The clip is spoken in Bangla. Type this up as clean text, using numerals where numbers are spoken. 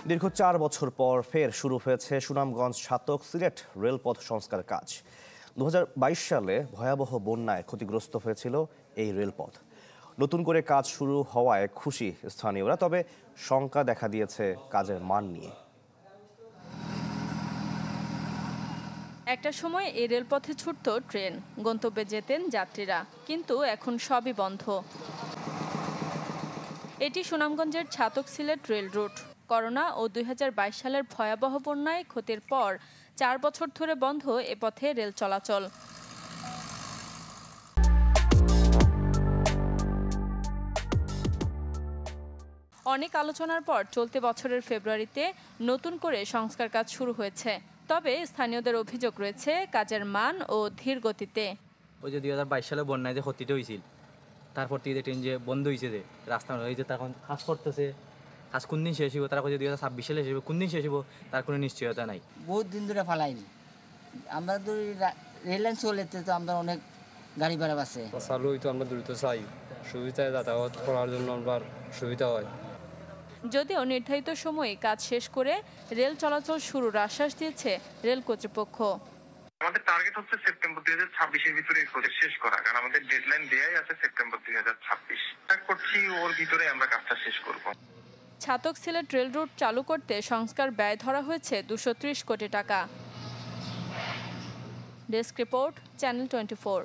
দীর্ঘ ৪ বছর পর ফের শুরু হয়েছে সুনামগঞ্জ ছাতক সিলেট রেলপথ সংস্কার কাজ। ২০২২ সালে ভয়াবহ বন্যায় ক্ষতিগ্রস্ত হয়েছিল এই রেলপথ। নতুন করে কাজ শুরু হওয়ায় খুশি স্থানীয়রা, তবে শঙ্কা দেখা দিয়েছে কাজের মান নিয়ে। একটা সময় এই রেলপথে ছুটত ট্রেন, গন্তব্যে যেতেন যাত্রীরা, কিন্তু এখন সবই বন্ধ। এটি সুনামগঞ্জের Chhatak Sylhet rail route. Corona ও ২০২২ সালের ভয়াবহ বন্যায় ক্ষতির পর ৪ বছর ধরে বন্ধ এ পথে রেল চলাচল। অনেক আলোচনার পর চলতি বছরের ফেব্রুয়ারিতে নতুন করে সংস্কার কাজ শুরু হয়েছে। তবে স্থানীয়দের অভিযোগ রয়েছে কাজের মান ও ধীর গতিতে। ওই যে ২০২২ সালে বন্যায় যে ক্ষতিটা হয়েছিল, তারপর থেকে ট্রেন যে বন্ধ হয়েছে, যে রাস্তা হয়েছে, তখন কাজ করতেছে, কাজ কোন দিন শেষ হইব, তারপর ২০২৬ সালে শেষ হইব, কোন দিন শেষ হইব তার কোনো নিশ্চয়তা নাই। বহুত দিন ধরে ফালাইনি আমরা, রেল লাইন চলেতে তো আমরা অনেক গাড়ি ভাড়া আছে। চালু হইতো, আমরা দ্রুত চাই, সুবিধায় যাতায়াত করার জন্য আমার সুবিধা হয়। যদিও নির্ধারিত সময়ে কাজ শেষ করে রেল চলাচল শুরুর আশ্বাস দিয়েছে রেল কর্তৃপক্ষ। আমাদের টার্গেট হচ্ছে সেপ্টেম্বর ২০২৬-এর ভিতরে এই প্রজেক্ট শেষ করা, কারণ আমাদের ডেডলাইন দেয়াই আছে সেপ্টেম্বর ২০২৬। আশা করছি ওর ভিতরে আমরা কাজটা শেষ করব। ছাতক সিলেট রেল রুট চালু করতে সংস্কার ব্যয় ধরা হয়েছে ২৩০ কোটি টাকা। Desk report, channel 24।